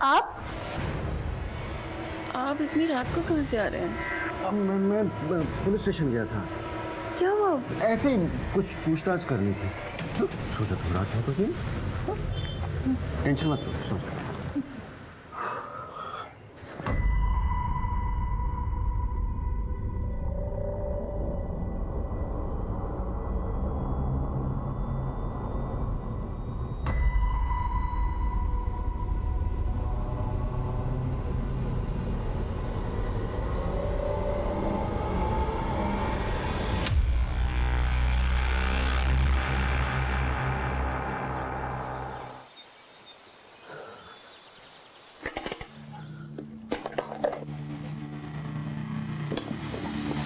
आप इतनी रात को कहाँ से आ रहे हैं? मैं पुलिस स्टेशन गया था। क्या हुआ? ऐसे ही कुछ पूछताछ करनी थी। सोचा तुम रात हो तो फिर टेंशन मत लो, सोचा।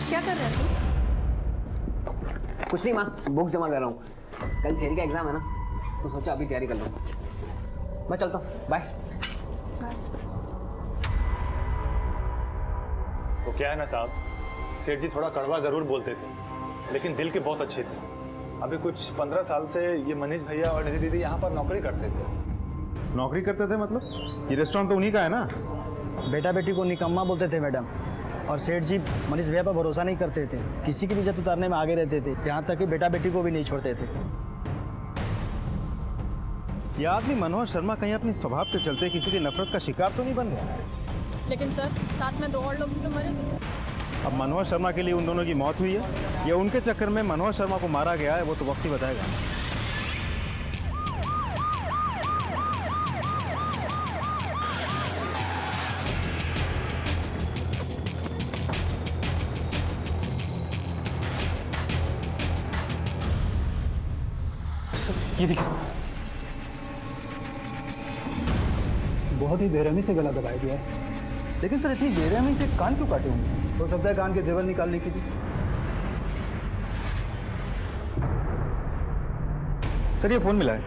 क्या कर रहे हो? कुछ नहीं माँ, बुक जमा कर रहा हूँ। कल थ्योरी का एग्जाम है ना, तो सोचा अभी तैयारी कर लूँ। मैं चलता हूँ, बाय। वो क्या है ना साहब, सेठ जी थोड़ा कड़वा जरूर बोलते थे, लेकिन दिल के बहुत अच्छे थे। अभी कुछ 15 साल से ये मनीष भैया और निधि दीदी यहाँ पर नौकरी करते थे। नौकरी करते थे मतलब? ये रेस्टोरेंट तो उन्हीं का है ना? बेटा बेटी को निकम्मा बोलते थे मैडम, और सेठ जी मनीष भैया पर भरोसा नहीं करते थे, किसी की भी इज्जत उतारने में आगे रहते थे, यहाँ तक कि बेटा बेटी को भी नहीं छोड़ते थे। ये आदमी मनोहर शर्मा कहीं अपनी स्वभाव के चलते किसी की नफरत का शिकार तो नहीं बन गया? लेकिन सर, साथ में 2 और लोग भी तो मरे थे। अब मनोहर शर्मा के लिए उन दोनों की मौत हुई है या उनके चक्कर में मनोहर शर्मा को मारा गया है, वो तो वक्त ही बताएगा। ये देखिए, बहुत ही बेरहमी से गला दबाया गया है। लेकिन सर इतनी बेरहमी से कान क्यों काटे होंगे? हो सकता है कान के जेवर निकालने के लिए। सर ये फोन मिला है,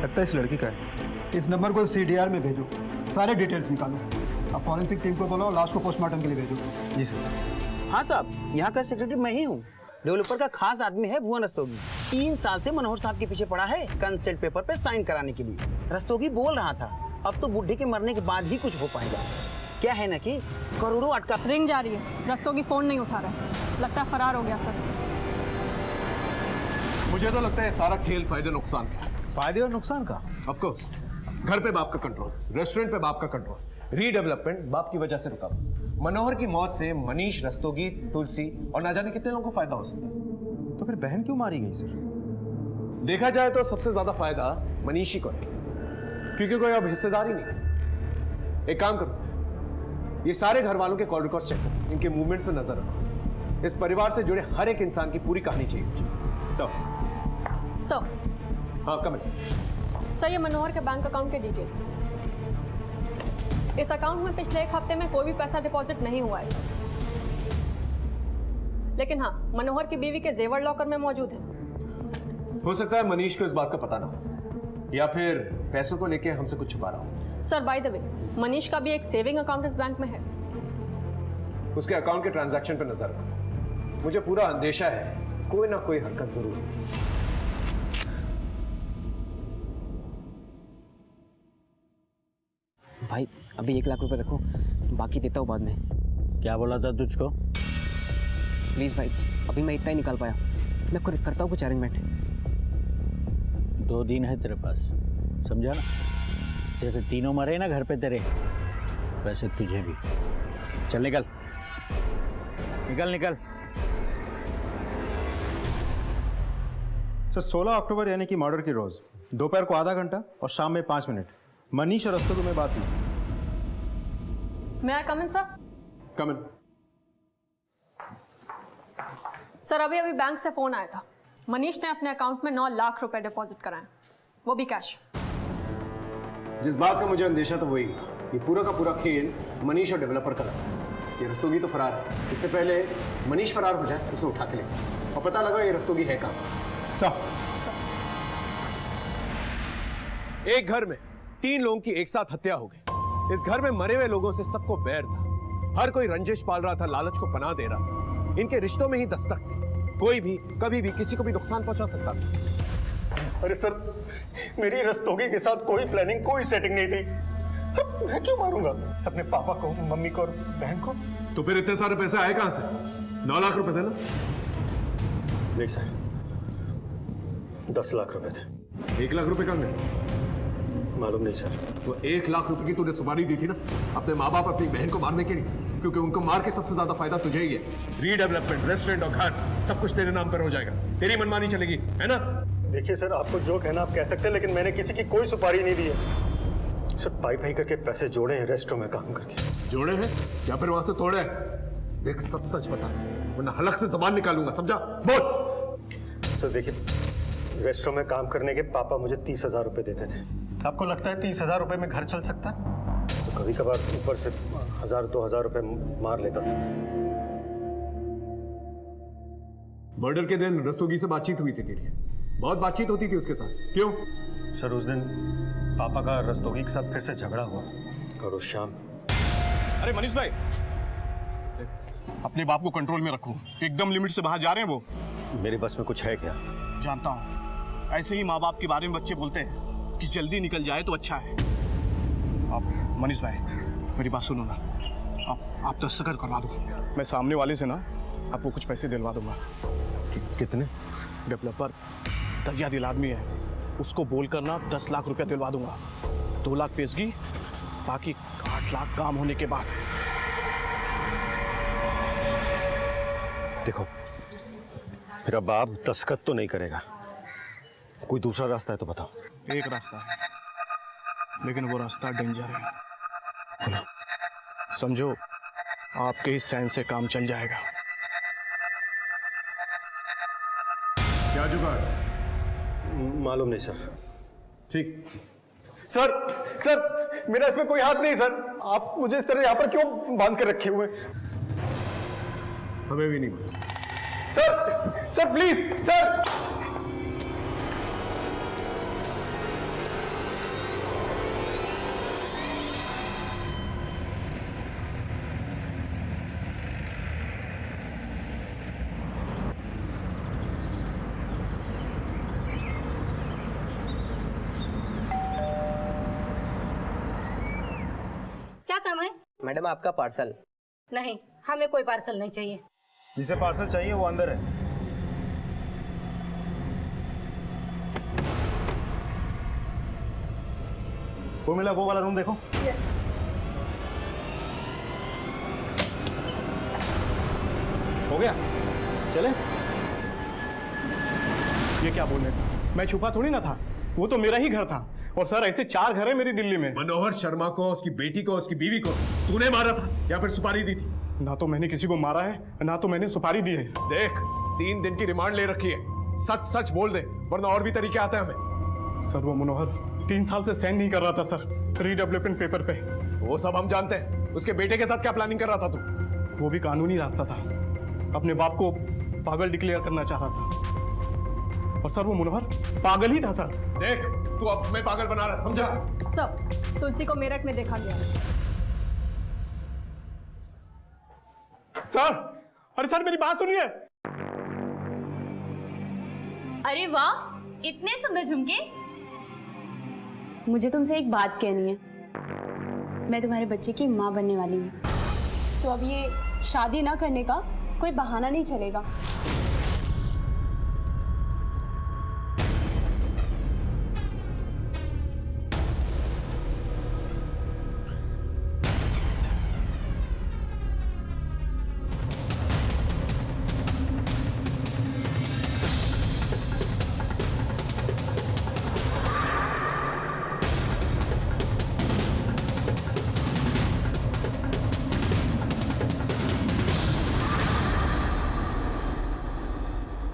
लगता है इस लड़की का है। इस नंबर को CDR में भेजो, सारे डिटेल्स निकालो। अब फॉरेंसिक टीम को बोलो, लाश को पोस्टमार्टम के लिए भेजो। जी सर। हाँ साहब, यहाँ का सेक्रेटरी मैं ही हूँ। डेवलपर का खास आदमी है भुवन रस्तोगी। 3 साल से मनोहर साहब के पीछे पड़ा है कंसेंट पेपर पे साइन कराने के लिए। रस्तोगी बोल रहा था अब तो बुढ़े के मरने के बाद ही कुछ हो पाएगा। क्या है ना कि करोड़ों अटका। रिंग जा रही है, रस्तोगी फोन नहीं उठा रहा है, लगता है फरार हो गया सर। मुझे तो लगता है सारा खेल फायदे नुकसान का। फायदे और नुकसान का? ऑफ कोर्स, घर पे बाप का कंट्रोल, रेस्टोरेंट पे बाप का कंट्रोल, रीडेवलपमेंट बाप की वजह से रुका। मनोहर की मौत से मनीष, रस्तोगी, तुलसी और ना जाने कितने लोगों को फायदा हो सकता है। तो फिर बहन क्यों मारी गई सर? देखा जाए तो सबसे ज्यादा फायदा मनीष ही को है, क्योंकि कोई अब हिस्सेदार ही नहीं। एक काम करो, ये सारे घर वालों के कॉल रिकॉर्ड चेक करो, इनके मूवमेंट्स पे नजर रखो। इस परिवार से जुड़े हर एक इंसान की पूरी कहानी चाहिए मुझे। चलो। सर। हाँ कमेंट। सर, ये मनोहर के बैंक अकाउंट के डिटेल्स। इस अकाउंट में पिछले 1 हफ्ते में कोई भी पैसा डिपॉजिट नहीं हुआ है सर। लेकिन हाँ, मनोहर की बीवी के जेवर लॉकर में मौजूद है। हो सकता है मनीष को इस बात का पता ना हो, या फिर पैसों को लेके हमसे कुछ छुपा रहा हो। Sir by the way, Manish का भी एक सेविंग अकाउंट इस बैंक में है। उसके अकाउंट के ट्रांजैक्शन पे नजर रखो। मुझे पूरा अंदेशा है कोई ना कोई हरकत जरूर होगी। भाई अभी 1 लाख रुपए रखो, बाकी देता हूँ बाद में। क्या बोला था तुझको? प्लीज भाई, अभी मैं इतना ही निकाल पाया, मैं खुद करता हूँ कुछ अरेंजमेंट। 2 दिन है तेरे पास, समझा ना? जैसे तीनों मरे ना घर पे तेरे, वैसे तुझे भी। चल निकल निकल निकल। सर 16 अक्टूबर यानी कि मर्डर की रोज, दोपहर को आधा घंटा और शाम में 5 मिनट मनीष और रस्तोगी में बात हुई। मैं कम इन सर? कम इन। सर अभी अभी बैंक से फोन आया था, मनीष ने अपने अकाउंट में 9 लाख रुपए डिपॉजिट कराए, वो भी कैश। जिस बात का मुझे अंदेशा था वही, ये पूरा का पूरा खेल मनीष और डेवलपर का लगा। ये रस्तोगी तो फरार है, इससे पहले मनीष फरार हो जाए उसे उठा के ले और पता लगा ये रस्तोगी है कहाँ। एक घर में 3 लोगों की एक साथ हत्या हो गई। इस घर में मरे हुए लोगों से सबको बैर था, हर कोई रंजिश पाल रहा था, लालच को पनाह दे रहा था। इनके रिश्तों में ही दस्तक थी, कोई भी कभी भी किसी को भी नुकसान पहुंचा सकता था। अरे सर, मेरी रस्तोगी के साथ कोई प्लानिंग, कोई सेटिंग नहीं थी। मैं क्यों मारूंगा अपने पापा को, मम्मी को और बहन को? तो फिर इतने सारे पैसे आए कहां से? 9 लाख रुपए थे ना? नहीं सर, 10 लाख रुपए थे। 1 लाख रुपए कहां गए? मालूम नहीं सर। तो 1 लाख रुपए की तूने सुपारी दी थी ना अपने माँ बाप अपनी बहन को मारने के लिए, क्योंकि उनको मार के सबसे ज्यादा फायदा तुझे ही है। रीडेवलपमेंट, रेस्टोरेंट और घर सब कुछ तेरे नाम पर हो जाएगा, तेरी मनमानी चलेगी, है ना? देखिए सर, आपको जो कहना आप कह सकते हैं, लेकिन मैंने किसी की कोई सुपारी नहीं दी है सर। पाई पाई करके पैसे जोड़े हैं रेस्टोरेंट में काम करके। जोड़े हैं या फिर वहां से तोड़े हैं? देख सच सच बता, वरना हलक से जबान निकालूंगा, समझा? बोल। सर देखिए, रेस्टोरेंट में काम करने के पापा मुझे 30,000 रुपए देते थे। आपको लगता है 30,000 रुपए में घर चल सकता है? तो कभी कभार ऊपर से 1,000-2,000 रुपए मार लेता था। मर्डर के दिन रस्तोगी से बातचीत हुई थी तेरी? बहुत बातचीत होती थी उसके साथ, क्यों? सर उस दिन पापा का रस्तोगी के साथ फिर से झगड़ा हुआ, और उस शाम। अरे मनीष भाई, अपने बाप को कंट्रोल में रखो, एकदम लिमिट से बाहर जा रहे हैं वो। मेरे बस में कुछ है क्या? जानता हूँ, ऐसे ही माँ बाप के बारे में बच्चे बोलते हैं कि जल्दी निकल जाए तो अच्छा है। आप मनीष भाई मेरी बात सुनो ना, आप दस्तखत करवा दो, मैं सामने वाले से ना आपको कुछ पैसे दिलवा दूंगा। कितने? डेवलपर दरिया दिल आदमी है, उसको बोलकर ना 10 लाख रुपया दिलवा दूंगा। 2 लाख पेशगी, बाकी 8 लाख काम होने के बाद। देखो, मेरा बाप दस्तखत तो नहीं करेगा, कोई दूसरा रास्ता है तो बताओ। एक रास्ता है, लेकिन वो रास्ता डेंजर है। समझो आपके ही साइन से काम चल जाएगा। क्या जुगाड़? मालूम नहीं सर। ठीक, सर मेरा इसमें कोई हाथ नहीं सर। आप मुझे इस तरह यहाँ पर क्यों बांध कर रखे हुए? हमें भी नहीं मालूम। Sir please sir. क्या काम है? मैडम आपका पार्सल। नहीं, हमें कोई पार्सल नहीं चाहिए। जिसे पार्सल चाहिए वो अंदर है। वो मिला, वो वाला रूम देखो। हो गया, चले। ये क्या बोल रहे सर, मैं छुपा थोड़ी ना था, वो तो मेरा ही घर था। और सर ऐसे 4 घर है मेरी दिल्ली में। मनोहर शर्मा को, उसकी बेटी को, उसकी बीवी को तूने मारा था या फिर सुपारी दी थी? ना तो मैंने किसी को मारा है, ना तो मैंने सुपारी दी है। देख, 3 दिन की रिमांड ले रखी है, सच सच बोल दे, वरना और भी तरीके आते हैं हमें। सर वो मनोहर 3 साल से साइन नहीं कर रहा था सर, रीडेवलपमेंट पेपर पे। वो सब हम जानते हैं। उसके बेटे के साथ क्या प्लानिंग कर रहा था तू? वो भी कानूनी रास्ता था, अपने बाप को पागल डिक्लेयर करना चाह रहा था। और सर वो मनोहर पागल ही था सर। देख, तू अब हमें पागल बना रहा है, समझा? सब तुलसी को मेरठ में देखा गया। सर, अरे सर मेरी बात सुनिए। अरे वाह, इतने सुंदर झुमके। मुझे तुमसे एक बात कहनी है। मैं तुम्हारे बच्चे की माँ बनने वाली हूँ, तो अब ये शादी ना करने का कोई बहाना नहीं चलेगा।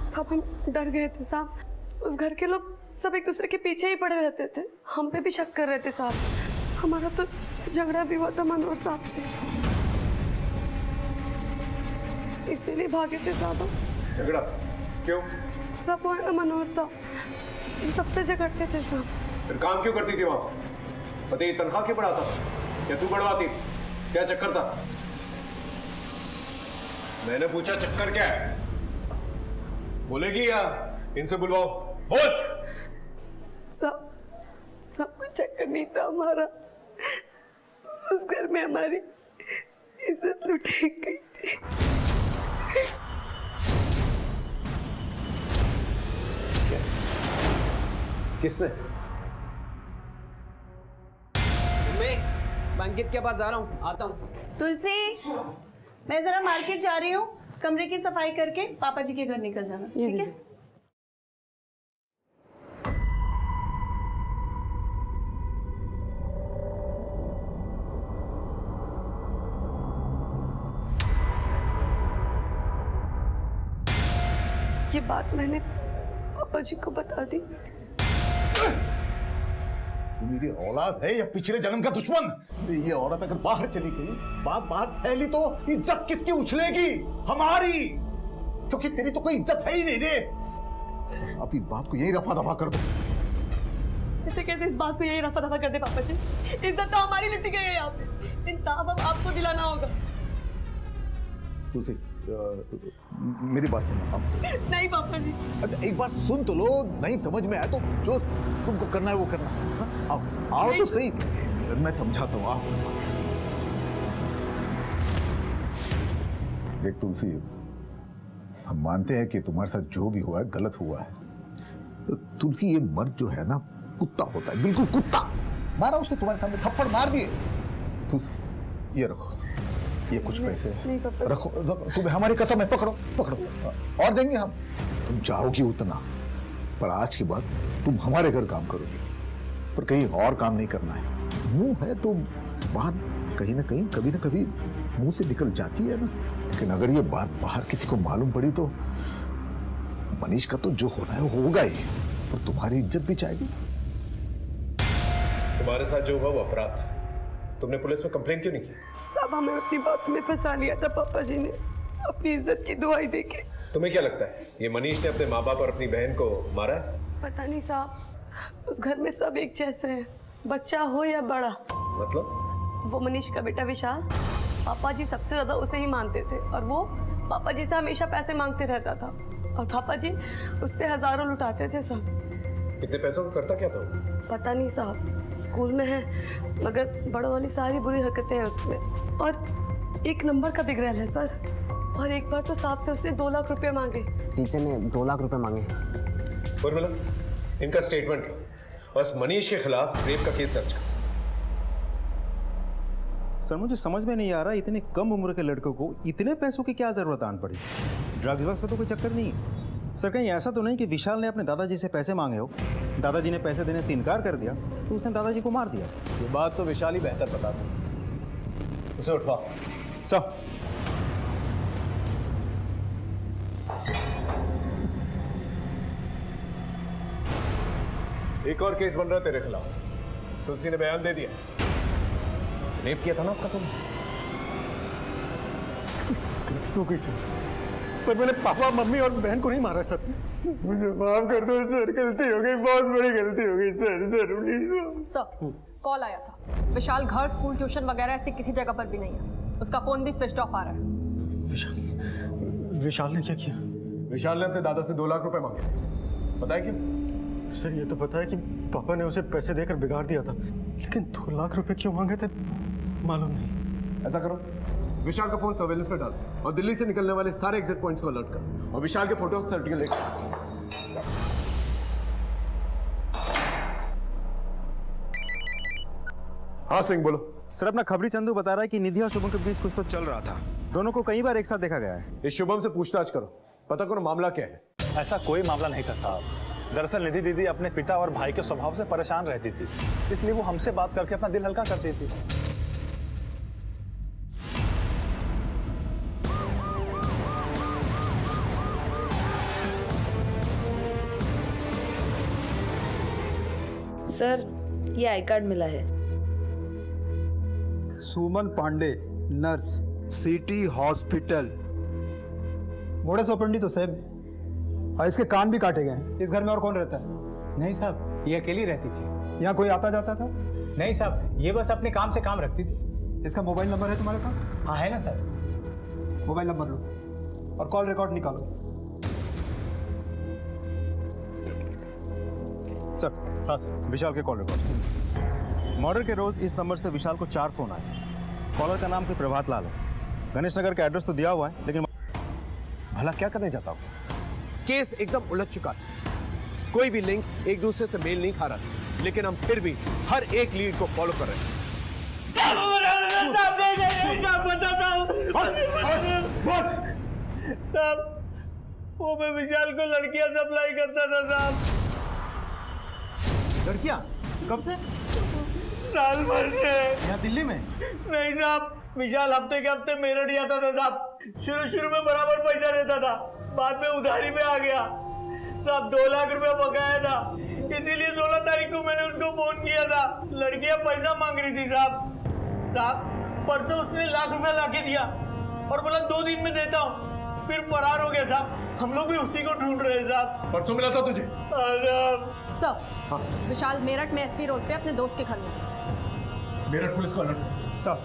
साहब हम डर गए थे साहब, उस घर के लोग सब एक दूसरे के पीछे ही पड़े रहते थे, हम पे भी शक कर रहे थे साहब। हमारा तो झगड़ा भी हुआ था मनोहर साहब से, इसीलिए भागे थे साहब हम। झगड़ा क्यों? सब वो है ना मनोहर साहब, ये सबसे झगड़ते थे साहब। फिर काम क्यों करती थी वहां? पति की तनख्वाह क्यों बढ़ाता? क्या तू बढ़वाती? क्या चक्कर था? मैंने पूछा चक्कर क्या है? बोलेगी या इनसे बुलवाओ? बोल। सब कुछ चक्कर नहीं था हमारा, उस घर में हमारी इज्जत लुटी गई थी। किससे? मैं अंकित के पास जा रहा हूँ, आता हूँ। तुलसी, मैं जरा मार्केट जा रही हूँ, कमरे की सफाई करके पापा जी के घर निकल जाना, ठीक है? ये बात मैंने पापा जी को बता दी। तू मेरी औलाद है या पिछले जन्म का दुश्मन? ये औरत अगर बाहर चली गई, बात बाहर फैली तो इज्जत किसकी उछलेगी? हमारी, क्योंकि तेरी तो कोई इज्जत है ही नहीं रे। बस आप इस बात को यही रफा दफा कर दो। ऐसे कैसे इस बात को यही रफा दफा कर दे पापा जी? इज्जत तो हमारी लुटी गई है यहाँ पे। इंसाफ अब आपको दिलाना होगा। तुलसी, मेरी बात सुनो आप। नहीं पापा जी। अच्छा एक बात सुन तो लो, नहीं समझ में आया तो जो तुमको करना है वो करना। हाँ? आओ तो सही, मैं समझाता हूँ। आओ। देख तुलसी, हम मानते हैं कि तुम्हारे साथ जो भी हुआ है गलत हुआ है। तो तुलसी, ये मर्द जो है ना, कुत्ता होता है, बिल्कुल कुत्ता। मारा उसको, तुम्हारे सामने थप्पड़ मार दिए। तुलसी ये रखो, ये कुछ पैसे रखो, तुम्हें हमारी कसम है, पकड़ो पकड़ो, और देंगे हम। तुम चाहोगी उतना, पर आज के बाद तुम हमारे घर काम करोगी, पर कहीं और काम नहीं करना है। मुंह है तो बात कहीं ना कहीं, कभी ना कभी मुंह से निकल जाती है ना। लेकिन अगर ये बात बाहर किसी को मालूम पड़ी तो मनीष का तो जो होना है वो होगा ही, और तुम्हारी इज्जत भी जाएगी। तुम्हारे साथ जो हुआ वो अपराध था। तुमने पुलिस में कंप्लेन क्यों नहीं की? साहब, हमें अपनी बात में फंसा लिया था पापा जी ने, अपनी इज्जत की दुहाई देके। तुम्हें क्या लगता है ये मनीष ने अपने माँ बाप और अपनी बहन को मारा है? पता नहीं साहब, उस घर में सब एक जैसे हैं, बच्चा हो या बड़ा। मतलब? वो मनीष का बेटा विशाल, पापा जी सबसे ज्यादा उसे ही मानते थे, और वो पापा जी से हमेशा पैसे मांगते रहता था, और पापा जी उस पे हजारों लुटाते थे साहब। इतने पैसों का करता क्या था? पता नहीं साहब, स्कूल में है, मगर बड़ों वाली सारी बुरी हरकतें हैं उसमें, और एक नंबर का बिगड़ैल है सर। और एक बार तो साहब से उसने 2 लाख रुपए मांगे। टीचर ने 2 लाख रुपए मांगे। उर्मिला, इनका स्टेटमेंट लो और इस मनीष के खिलाफ रेप का केस दर्ज करो। सर मुझे समझ में नहीं आ रहा, इतने कम उम्र के लड़कों को इतने पैसों की क्या जरूरत आन पड़ी? ड्रग्स का तो कोई चक्कर नहीं है सर। कहीं ऐसा तो नहीं कि विशाल ने अपने दादाजी से पैसे मांगे हो, दादाजी ने पैसे देने से इनकार कर दिया तो उसने दादाजी को मार दिया? ये बात तो विशाल ही बेहतर बता सकता। उसे उठवाओ। सर एक और केस बन रहा है तेरे खिलाफ। तुलसी ने बयान दे दिया, रेप किया था ना उसका तुमने? पर मैंने पापा, मम्मी और बहन को नहीं मारा सर। मुझे माफ कर दो सर, गलती हो गई, बहुत बड़ी गलती हो गई sir. Sir please. Sir call आया था, विशाल घर, स्कूल, ट्यूशन वगैरह ऐसी किसी जगह पर भी नहीं है। उसका फोन भी स्विच ऑफ आ रहा है। विशाल ने क्या किया? विशाल ने अपने दादा से 2 लाख रुपए मांगे। पता है क्यों? सर ये तो पता है कि पापा ने उसे पैसे देकर बिगाड़ दिया था, लेकिन 2 लाख रुपए क्यों मांगे थे मालूम नहीं। ऐसा करो, विशाल का फोन सर्वेलेंस पे डाल और दिल्ली से निकलने वाले सारे एग्जिट पॉइंट्स को अलर्ट करो, और विशाल के फोटो सर्टिफिकेट लेकर। हाँ सिंह बोलो। सर अपना खबरी चंदू बता रहा है कि निधि और शुभम के बीच कुछ तो चल रहा था, दोनों को कई बार एक साथ देखा गया है। इस शुभम से पूछताछ करो, पता करो मामला क्या है। ऐसा कोई मामला नहीं था साहब। दरअसल निधि दीदी अपने पिता और भाई के स्वभाव से परेशान रहती थी, इसलिए वो हमसे बात करके अपना दिल हल्का करती थी। सर ये आई कार्ड मिला है। Suman Pandey, nurse, city hospital. Modus operandi तो सेम है, और इसके कान भी काटे गए। इस घर में और कौन रहता है? नहीं साहब, ये अकेली रहती थी। यहाँ कोई आता जाता था? नहीं साहब, ये बस अपने काम से काम रखती थी। इसका मोबाइल नंबर है तुम्हारे पास? हाँ है ना सर। मोबाइल नंबर लो और कॉल रिकॉर्ड निकालो। सर हाँ सर, विशाल के कॉल रिकॉर्ड। मर्डर के रोज इस नंबर से विशाल को 4 फोन आए। कॉलर का नाम कोई प्रभात लाल है। गणेश नगर का एड्रेस तो दिया हुआ है, लेकिन भला क्या करने जाता हूँ? केस एकदम उलझ चुका है। कोई भी लिंक एक दूसरे से मेल नहीं खा रहा था, लेकिन हम फिर भी हर एक लीड को फॉलो कर रहे हैं। साहब, वो मैं विशाल को लड़कियां सप्लाई करता था साहब। लड़कियां? कब से? साल भर से। यहाँ दिल्ली में? नहीं साहब, विशाल हफ्ते के हफ्ते मेरठ ही आता था साहब। शुरू में बराबर पैसा देता था, बाद में उधारी पे आ गया साहब। 2 लाख रुपया बकाया था, इसीलिए 16 तारीख को मैंने उसको फोन किया था। लड़कियां पैसा मांग रही थी साहब। परसों उसने 1 लाख रुपया लाके दिया और बोला 2 दिन में देता हूँ, फिर फरार हो गया साहब। हम लोग भी उसी को ढूंढ रहे हैं साहब। परसों मिला था तुझे? सर, विशाल मेरठ में एसपी रोड पे अपने दोस्त के घर में। मेरठ पुलिस को अलर्ट सर।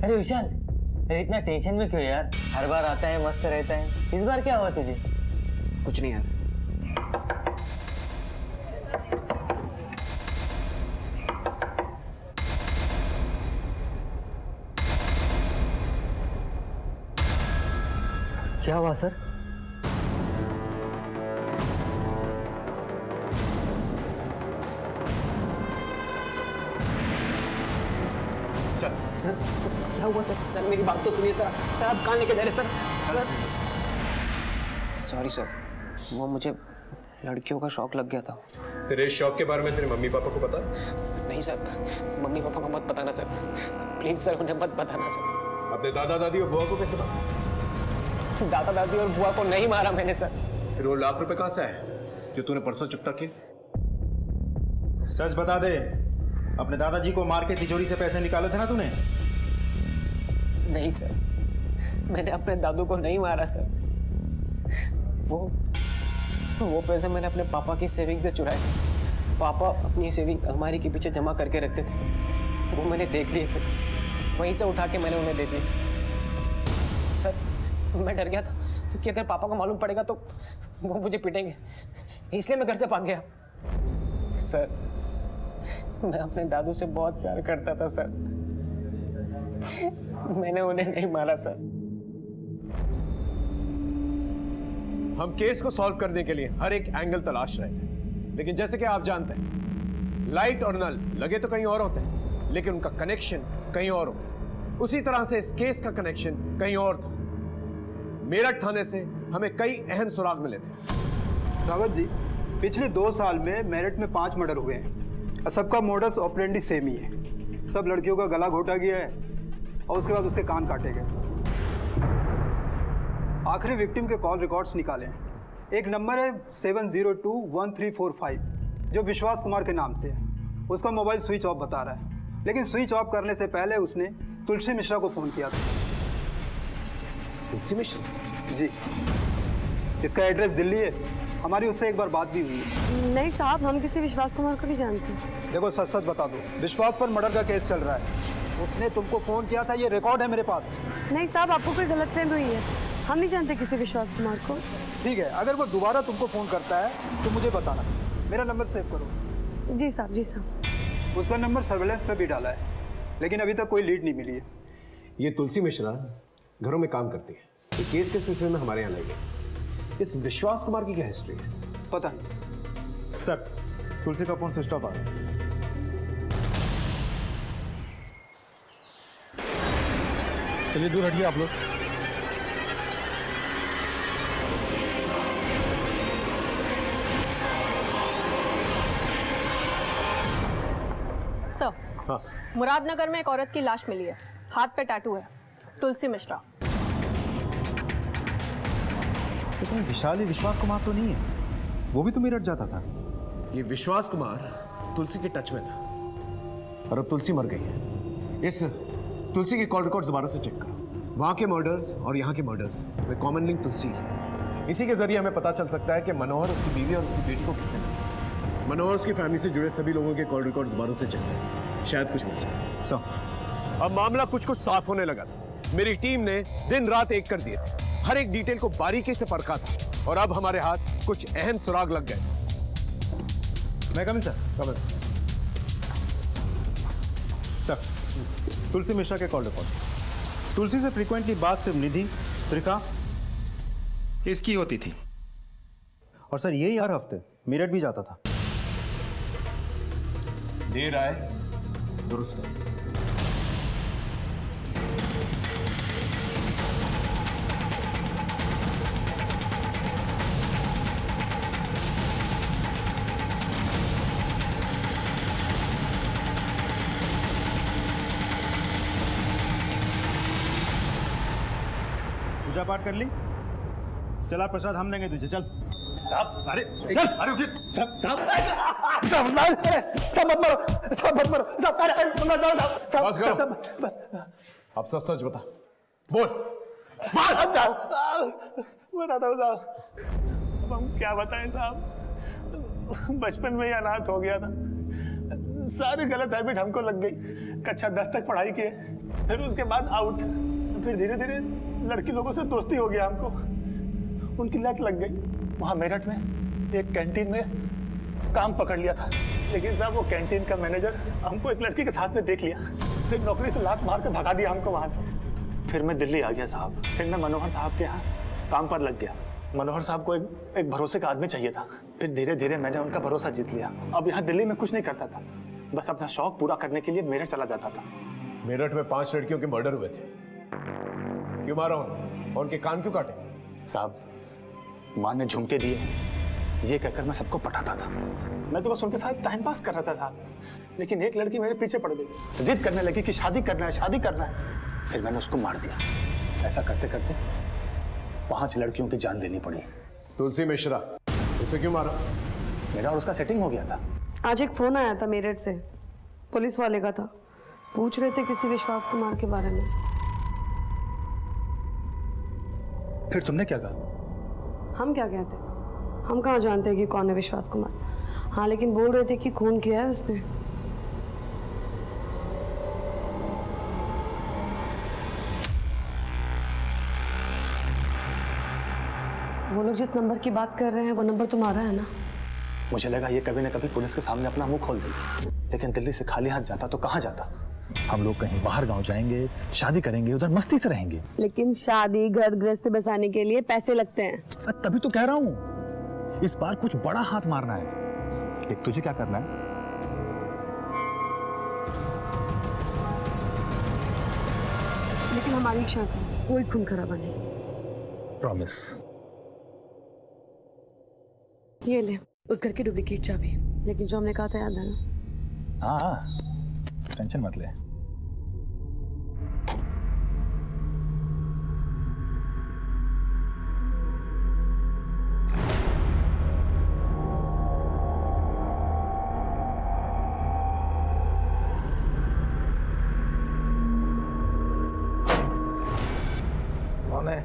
अरे विशाल, अरे इतना टेंशन में क्यों यार? हर बार आता है मस्त रहता है, इस बार क्या हुआ तुझे? कुछ नहीं यार। क्या हुआ सर? सर क्या हुआ सर? सर मेरी बात तो सुनिए सर। सर आप कहाँ लेके जा रहे सर? सॉरी सर, वो मुझे लड़कियों का शौक लग गया था। तेरे शौक के बारे में तेरे मम्मी पापा को पता? नहीं सर, मम्मी पापा को मत बताना सर, प्लीज सर, उन्हें मत बताना सर। अपने दादा दादी और बुआ को कैसे पता? दादा दादी और बुआ को नहीं मारा मैंने सर। फिर वो 1 लाख रुपए कहाँ से आए जो तूने परसों चुकता किए? सच बता दे, अपने दादाजी को मार के तिजोरी से पैसे निकाले थे ना तूने? नहीं सर, मैंने अपने दादू को नहीं मारा सर। वो पैसे मैंने अपने पापा की सेविंग से चुराए। पापा अपनी सेविंग अलमारी के पीछे जमा करके रखते थे, वो मैंने देख लिए थे, वहीं से उठा के मैंने उन्हें दे दिए। सर मैं डर गया था कि अगर पापा को मालूम पड़ेगा तो वो मुझे पीटेंगे, इसलिए मैं घर से भाग गया। सर मैं अपने दादू से बहुत प्यार करता था सर, मैंने उन्हें नहीं मारा सर। हम केस को सॉल्व करने के लिए हर एक एंगल तलाश रहे थे, लेकिन जैसे कि आप जानते हैं, लाइट और नल लगे तो कहीं और होते हैं, लेकिन उनका कनेक्शन कहीं और होता है। उसी तरह से इस केस का कनेक्शन कहीं और था। मेरठ थाने से हमें कई अहम सुराग मिले थे। रावत जी, पिछले 2 साल में मेरठ में 5 मर्डर हुए हैं और सबका मोडस ऑपरेंडी सेम ही है। सब लड़कियों का गला घोटा गया है और उसके बाद उसके कान काटे गए। आखिरी विक्टिम के कॉल रिकॉर्ड्स निकाले हैं। एक नंबर है 7021345 जो विश्वास कुमार के नाम से है। उसका मोबाइल स्विच ऑफ बता रहा है, लेकिन स्विच ऑफ करने से पहले उसने तुलसी मिश्रा को फ़ोन किया था। तुलसी मिश्रा? जी, इसका एड्रेस दिल्ली है। हमारी उससे एक बार बात भी हुई है। नहीं साहब, हम किसी विश्वास कुमार को नहीं जानते। देखो सच सच बता दो, विश्वास पर मर्डर का केस चल रहा है। उसने तुमको फ़ोन किया था, ये रिकॉर्ड है मेरे पास। नहीं साहब, आपको कोई गलतफहमी हुई है, हम नहीं जानते किसी विश्वास कुमार को। ठीक है, अगर वो दोबारा तुमको फ़ोन करता है तो मुझे बताना। मेरा नंबर सेव करो। जी साहब, जी साहब। उसका नंबर सर्वेलेंस पे भी डाला है, लेकिन अभी तक कोई लीड नहीं मिली है। ये तुलसी मिश्रा घरों में काम करती है। ये केस के सिलसिले में हमारे यहाँ लाई गई। इस विश्वास कुमार की क्या हिस्ट्री है? पता नहीं सर। तुलसी का फोन स्विच ऑफ आ गया। चलिए दूर हटिए आप लोग। सर, हाँ। मुरादनगर में एक औरत की लाश मिली है, हाथ पे टैटू है, तुलसी मिश्रा। विशाल ही विश्वास कुमार तो नहीं है? वो भी तो मेरठ जाता था। ये विश्वास कुमार तुलसी के टच में था और अब तुलसी मर गई है। इस तुलसी के कॉल रिकॉर्ड दोबारा से चेक करो। वहाँ के मर्डर्स और यहाँ के मर्डर्स में कॉमन लिंक तुलसी है। इसी के जरिए हमें पता चल सकता है कि मनोहर उसकी बीवी और उसकी बेटी को किसने मारा। मनोहर उसकी फैमिली से जुड़े सभी लोगों के कॉल रिकॉर्ड दोबारा से चेक करें, शायद कुछ मिल जाए। अब मामला कुछ साफ होने लगा था। मेरी टीम ने दिन रात एक कर दिए थे। हर एक डिटेल को बारीकी से परखा था और अब हमारे हाथ कुछ अहम सुराग लग गए। मैं coming sir. Coming sir. Tulsi Mishra के कॉल रिकॉर्ड। तुलसी से फ्रीक्वेंटली बात सिर्फ निधि, त्रिका, इसकी होती थी और सर यही हर हफ्ते मेरठ भी जाता था। देर आए दुरुस्त है। पूजा पाठ कर ली? चला प्रसाद हम देंगे तुझे, चल। साहब अरे चल। अरे उठिए साहब मत मरो साहब बस अब सच सच बता, बोल। बताता हूँ साहब। अब हम क्या बताएं साहब, बचपन में ही अनाथ हो गया था, सारी गलत हैबिट हमको लग गई। कक्षा 10 तक पढ़ाई किए, फिर उसके बाद आउट, फिर धीरे धीरे लड़की लोगों से दोस्ती हो गया हमको, उनकी लत लग गई। वहाँ मेरठ में एक कैंटीन में काम पकड़ लिया था, लेकिन साहब वो कैंटीन का मैनेजर हमको एक लड़की के साथ में देख लिया, फिर नौकरी से लात मार कर भगा दिया हमको वहाँ से। फिर मैं दिल्ली आ गया साहब, फिर मैं मनोहर साहब के यहाँ काम पर लग गया। मनोहर साहब को एक भरोसे का आदमी चाहिए था, फिर धीरे धीरे मैंने उनका भरोसा जीत लिया। अब यहाँ दिल्ली में कुछ नहीं करता था, बस अपना शौक पूरा करने के लिए मेरठ चला जाता था। मेरठ में 5 लड़कियों के मर्डर हुए थे, क्यों मारा उन्हें और उनके कान क्यों काटे? साहब माँ ने झुमके दिए, ये कहकर मैं सबको पटाता था। मैं तो बस उनके साथ टाइम पास कर रहा था साहब, लेकिन एक लड़की मेरे पीछे पड़ गई, जिद करने लगी कि शादी करना है, शादी करना है। फिर मैंने उसको मार दिया। ऐसा करते करते 5 लड़कियों की जान लेनी पड़ी। तुलसी मिश्रा, उसे क्यों मारा? मेरा और उसका सेटिंग हो गया था। आज एक फोन आया था मेरठ से, पुलिस वाले का था, पूछ रहे थे किसी विश्वास कुमार के बारे में। फिर तुमने क्या कहा? हम क्या कहते, हम कहाँ जानते हैं कि कौन है विश्वास कुमार। हाँ लेकिन बोल रहे थे कि खून किया है उसने। वो लोग जिस नंबर की बात कर रहे हैं वो नंबर तुम्हारा है ना? मुझे लगा ये कभी न कभी पुलिस के सामने अपना मुंह खोल देगी, लेकिन दिल्ली से खाली हाथ जाता तो कहाँ जाता। हम लोग कहीं बाहर गांव जाएंगे, शादी करेंगे, उधर मस्ती से रहेंगे। लेकिन शादी घर गृहस्थी बसाने के लिए पैसे लगते हैं। तभी तो कह रहा हूँ, इस बार कुछ बड़ा हाथ मारना है। देख तुझे क्या करना है, लेकिन हमारी इच्छा है कोई खून खराबा नहीं। प्रॉमिस। ये ले उस घर की डुप्लीकेट चाबी, लेकिन जो हमने कहा था याद है ना? हाँ टेंशन मत ले। कौन है?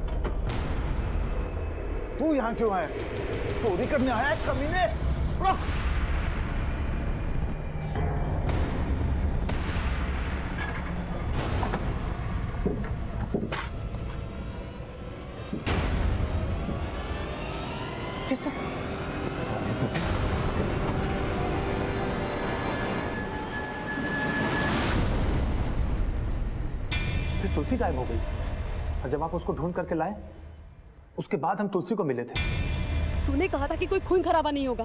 तू यहाँ क्यों आया? चोरी करने आया है कमीने? रुक! कैसे? फिर तुलसी गायब हो गई, और जब आप उसको ढूंढ करके लाए, उसके बाद हम तुलसी को मिले थे। तूने कहा था कि कोई खून खराबा नहीं होगा,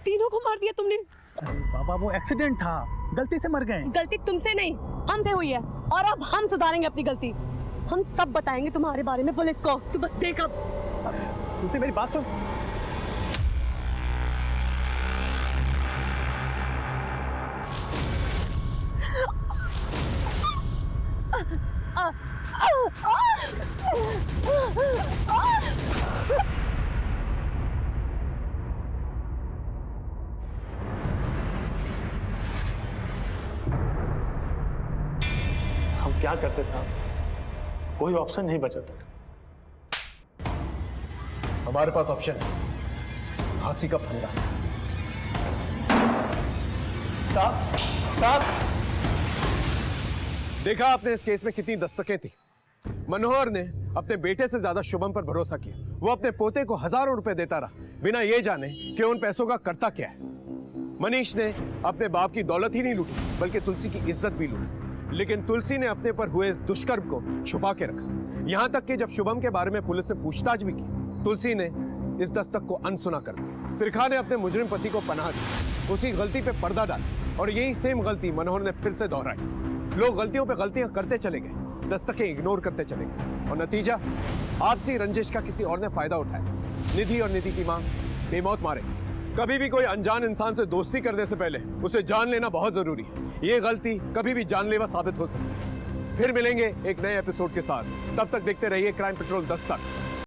तीनों को मार दिया तुमने। बाबा वो एक्सीडेंट था, गलती से मर गए। गलती तुमसे नहीं हमसे हुई है, और अब हम सुधारेंगे अपनी गलती। हम सब बताएंगे तुम्हारे बारे में पुलिस को, तू बस देख। अब तुलसी मेरी बात सुन। हम क्या करते साहब, कोई ऑप्शन नहीं बचा था। हमारे पास ऑप्शन है, फांसी का फंदा। साहब देखा आपने इस केस में कितनी दस्तकें थी। मनोहर ने अपने बेटे से ज्यादा शुभम पर भरोसा किया। वो अपने पोते को हजारों रुपए देता रहा बिना ये जाने कि उन पैसों का करता क्या है। मनीष ने अपने बाप की दौलत ही नहीं लूटी बल्कि तुलसी की इज्जत भी लूटी। लेकिन तुलसी ने अपने पर हुए इस दुष्कर्म को छुपा के रखा। यहां तक कि जब शुभम के बारे में पुलिस ने पूछताछ भी की, तुलसी ने इस दस्तक को अनसुना कर दिया। त्रिखा ने अपने मुजरिम पति को पनाह दी, उसी गलती पे पर्दा डाला और यही सेम गलती मनोहर ने फिर से दोहराई। लोग गलतियों पे गलतियां करते चले गए, दस्तकें इग्नोर करते चले गए और नतीजा आपसी रंजिश का किसी और ने फायदा उठाया। निधि और निधि की मां बेमौत मारे। कभी भी कोई अनजान इंसान से दोस्ती करने से पहले उसे जान लेना बहुत जरूरी है। ये गलती कभी भी जानलेवा साबित हो सकती है। फिर मिलेंगे एक नए एपिसोड के साथ। तब तक देखते रहिए क्राइम पेट्रोल दस्तक।